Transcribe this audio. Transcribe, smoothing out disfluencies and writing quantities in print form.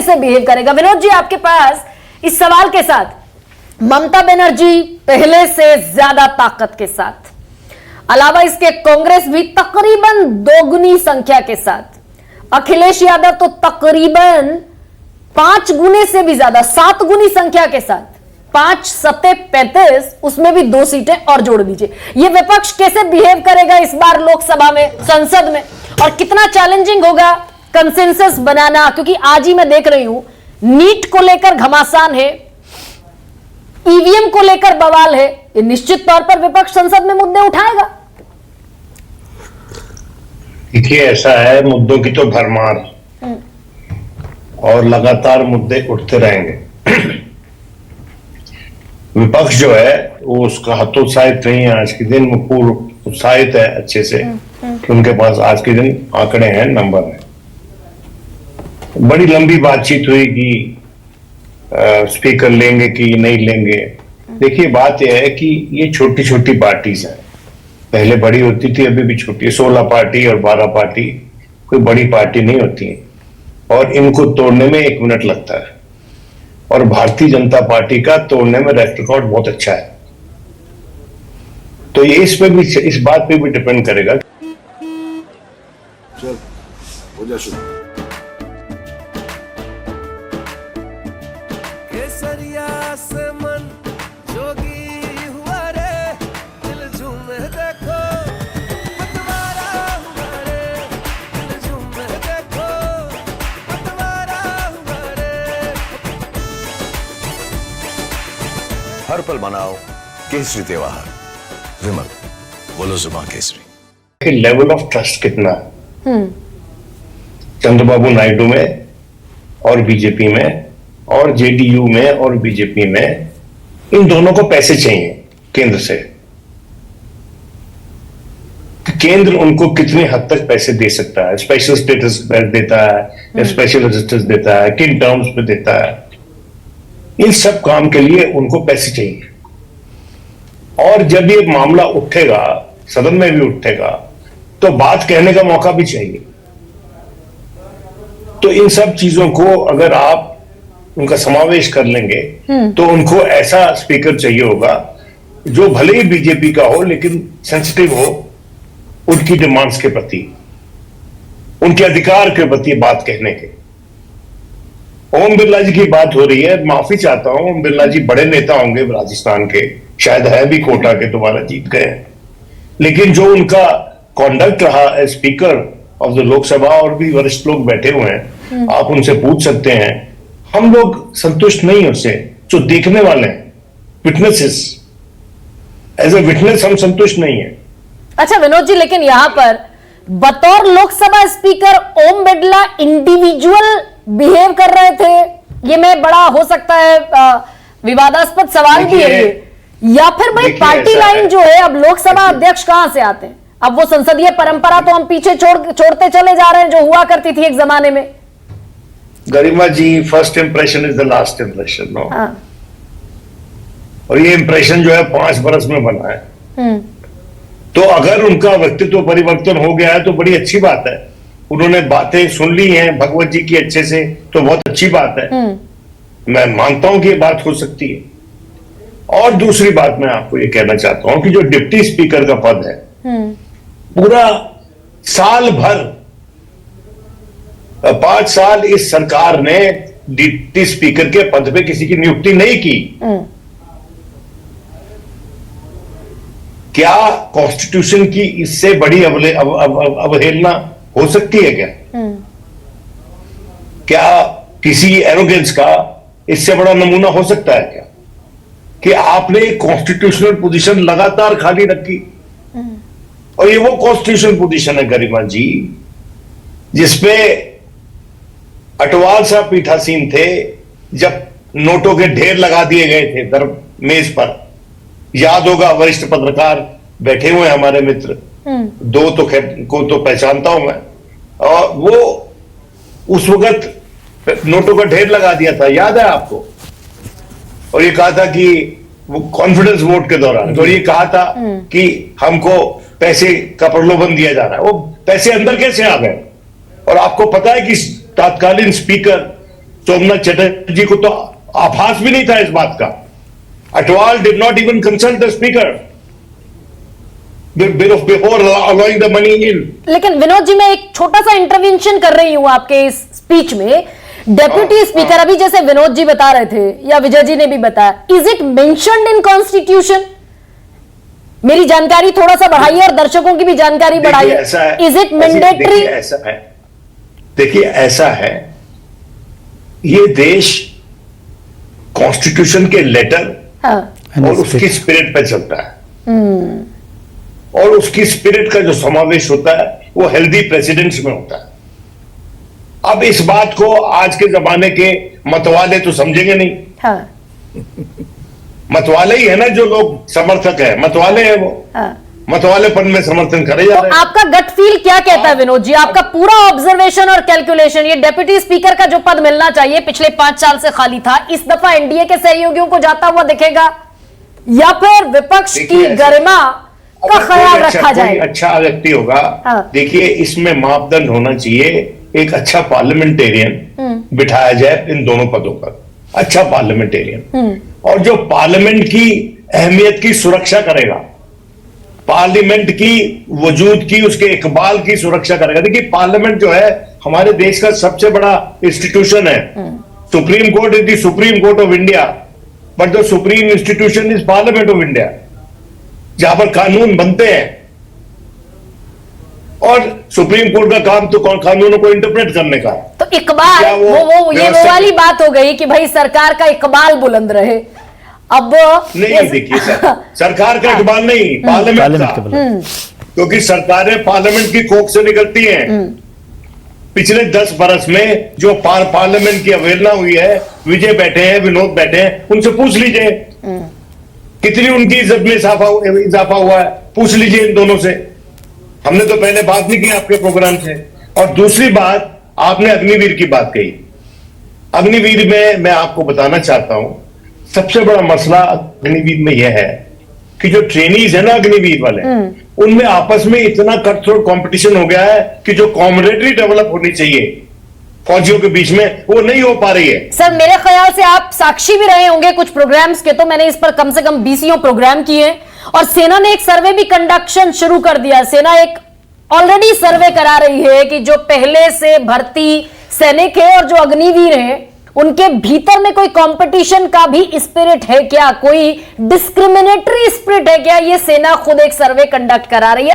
कैसे बिहेव करेगा? विनोद जी, आपके पास इस सवाल के साथ, ममता बनर्जी पहले से ज्यादा ताकत के साथ, अलावा इसके कांग्रेस भी तकरीबन दोगुनी संख्या के साथ, अखिलेश यादव तो तकरीबन 5 गुने से भी ज्यादा, 7 गुनी संख्या के साथ, 5 सत्ते 35, उसमें भी 2 सीटें और जोड़ दीजिए। ये विपक्ष कैसे बिहेव करेगा इस बार लोकसभा में, संसद में, और कितना चैलेंजिंग होगा कंसेंसस बनाना? क्योंकि आज ही मैं देख रही हूं नीट को लेकर घमासान है, ईवीएम को लेकर बवाल है, ये निश्चित तौर पर विपक्ष संसद में मुद्दे उठाएगा। देखिए, ऐसा है, मुद्दों की तो भरमार और लगातार मुद्दे उठते रहेंगे। विपक्ष जो है वो उसका हतोत्साहित नहीं है आज के दिन, वो पूर्व उत्साहित है अच्छे से कि उनके पास आज के दिन आंकड़े हैं, नंबर है। बड़ी लंबी बातचीत हुई कि स्पीकर लेंगे कि नहीं लेंगे। देखिए, बात यह है कि ये छोटी छोटी पार्टीज हैं, पहले बड़ी होती थी, अभी भी छोटी है। 16 पार्टी और 12 पार्टी कोई बड़ी पार्टी नहीं होती है, और इनको तोड़ने में 1 मिनट लगता है, और भारतीय जनता पार्टी का तोड़ने में रिकॉर्ड बहुत अच्छा है। तो ये इस बात पे भी डिपेंड करेगा। चल हो जा शुरू। केसरिया से मन जोगी हुआ रे, दिल झूमे देखो पतवारा हुआ रे, दिल झूमे देखो पतवारा हुआ रे। हर पल मनाओ केसरी त्योहार। विमल, बोलो जुबान केसरी। लेवल ऑफ ट्रस्ट कितना है चंद्रबाबू नायडू में और बीजेपी में और जेडीयू में और बीजेपी में, इन दोनों को पैसे चाहिए केंद्र से। केंद्र उनको कितने हद तक पैसे दे सकता है, स्पेशल स्टेटस देता है, स्पेशल रजिस्टर्स देता है, किन टर्म्स पे देता है, इन सब काम के लिए उनको पैसे चाहिए। और जब ये मामला उठेगा, सदन में भी उठेगा, तो बात कहने का मौका भी चाहिए। तो इन सब चीजों को अगर आप उनका समावेश कर लेंगे तो उनको ऐसा स्पीकर चाहिए होगा जो भले ही बीजेपी का हो लेकिन सेंसिटिव हो उनकी डिमांड्स के प्रति, उनके अधिकार के प्रति बात कहने के। ओम बिरला जी की बात हो रही है, माफी चाहता हूं, ओम बिरला जी बड़े नेता होंगे राजस्थान के, शायद है भी कोटा के, दोबारा जीत गए, लेकिन जो उनका कॉन्डक्ट रहा as speaker of the Lok Sabha, और भी वरिष्ठ लोग बैठे हुए हैं, आप उनसे पूछ सकते हैं, हम लोग संतुष्ट नहीं उससे, जो देखने वाले हैं, विटनेसेस, एज ए विटनेस हम संतुष्ट नहीं है। अच्छा विनोद जी, लेकिन यहां पर बतौर Lok Sabha speaker Om Birla individual behave कर रहे थे, ये में बड़ा हो सकता है विवादास्पद सवाल भी है ये, या फिर भाई पार्टी लाइन जो है, अब लोकसभा अध्यक्ष कहां से आते हैं? अब वो संसदीय परंपरा तो हम पीछे छोड़ते चले जा रहे हैं जो हुआ करती थी एक जमाने में। Garima ji, first impression is the last impression, no. और ये इंप्रेशन जो है 5 बरस में बना है। तो अगर उनका व्यक्तित्व परिवर्तन हो गया है तो बड़ी अच्छी बात है, उन्होंने बातें सुन ली हैं भगवत जी की अच्छे से, तो बहुत अच्छी बात है। मैं मानता हूं कि ये बात हो सकती है। और दूसरी बात मैं आपको ये कहना चाहता हूं कि जो डिप्टी स्पीकर का पद है, पूरा साल भर 5 साल इस सरकार ने डिप्टी स्पीकर के पद पे किसी की नियुक्ति नहीं की। क्या कॉन्स्टिट्यूशन की इससे बड़ी अवहेलना हो सकती है क्या? क्या किसी एरोगेंस का इससे बड़ा नमूना हो सकता है क्या कि आपने कॉन्स्टिट्यूशनल पोजीशन लगातार खाली रखी? और ये वो कॉन्स्टिट्यूशनल पोजीशन है गरिमा जी जिसपे अटवाल साहब पीठासीन थे जब नोटों के ढेर लगा दिए गए थे मेज पर। याद होगा, वरिष्ठ पत्रकार बैठे हुए हमारे मित्र, 2 तो को तो पहचानता हूं मैं, और वो उस वक्त नोटों का ढेर लगा दिया था, याद है आपको? और ये कहा था कि वो कॉन्फिडेंस वोट के दौरान, तो ये कहा था कि हमको पैसे का प्रलोभन दिया जा रहा है। वो पैसे अंदर कैसे आ गए? और आपको पता है कि तत्कालीन स्पीकर सोमनाथ चटर्जी को तो आभास भी नहीं था इस बात का. Atwal did not even consult the speaker before allowing the money in. लेकिन विनोद जी, मैं एक छोटा सा इंटरवेंशन कर रही हूं आपके इस स्पीच में. डेप्यूटी स्पीकर, अभी जैसे विनोद जी बता रहे थे या विजय जी ने भी बताया, is it mentioned in constitution? मेरी जानकारी थोड़ा सा बढ़ाइए और दर्शकों की भी जानकारी बढ़ाइए. Is it mandatory? देखिए ऐसा है, ये देश कॉन्स्टिट्यूशन के लेटर और उसकी स्पिरिट पे चलता है. और उसकी स्पिरिट का जो समावेश होता है वो हेल्दी प्रेसिडेंट्स में होता है. अब इस बात को आज के जमाने के मतवाले तो समझेंगे नहीं. मतवाले ही है ना जो लोग समर्थक है, मतवाले हैं वो. मतवालेपन में समर्थन करे जा रहे हैं. आपका गट फील क्या कहता है विनोद जी? आपका पूरा ऑब्जर्वेशन और कैलकुलेशन, ये डेप्यूटी स्पीकर का जो पद मिलना चाहिए पिछले 5 साल से खाली था, इस दफा एनडीए के सहयोगियों को जाता हुआ दिखेगा या फिर विपक्ष की गरिमा का ख्याल रखा जाए? अच्छा व्यक्ति होगा. देखिए इसमें मापदंड होना चाहिए, एक अच्छा पार्लियामेंटेरियन बिठाया जाए इन दोनों पदों पर. अच्छा पार्लियामेंटेरियन, और जो पार्लियामेंट की अहमियत की सुरक्षा करेगा, पार्लियामेंट की वजूद की, उसके इकबाल की सुरक्षा करेगा. देखिए पार्लियामेंट जो है हमारे देश का सबसे बड़ा इंस्टीट्यूशन है. Supreme court is the supreme court of India, but the supreme institution is parliament of India, जहां पर कानून बनते हैं. और सुप्रीम कोर्ट का काम तो कानूनों को इंटरप्रेट करने का है. तो इकबाल, ये वो वाली बात हो गई कि भाई सरकार का इकबाल बुलंद रहे. अब नहीं, देखिए सरकार का इकबाल नहीं, पार्लियामेंट का. क्योंकि सरकारें पार्लियामेंट की कोख से निकलती हैं. पिछले 10 बरस में जो पार्लियामेंट की अवहेलना हुई है, विजय बैठे हैं, विनोद बैठे हैं, उनसे पूछ लीजिए कितनी उनकी इज्जत में इजाफा हुआ है. पूछ लीजिए इन दोनों से. हमने तो पहले बात नहीं की आपके प्रोग्राम से. और दूसरी बात, आपने अग्निवीर की बात कही. अग्निवीर में मैं आपको बताना चाहता हूं, सबसे बड़ा मसला अग्निवीर में यह है कि जो ट्रेनीज है ना अग्निवीर वाले, उनमें आपस में इतना कट थ्रोट कंपटीशन हो गया है कि जो कॉमरेडरी डेवलप होनी चाहिए फौजियों के बीच में, वो नहीं हो पा रही है. सर मेरे ख्याल से आप साक्षी भी रहे होंगे कुछ प्रोग्राम्स के, तो मैंने इस पर कम से कम 20 प्रोग्राम किए. और सेना ने एक सर्वे भी कंडक्शन शुरू कर दिया. सेना एक ऑलरेडी सर्वे करा रही है कि जो पहले से भर्ती सैनिक है और जो अग्निवीर हैं, उनके भीतर में कोई कंपटीशन का भी स्पिरिट है क्या, कोई डिस्क्रिमिनेटरी स्पिरिट है क्या? ये सेना खुद एक सर्वे कंडक्ट करा रही है.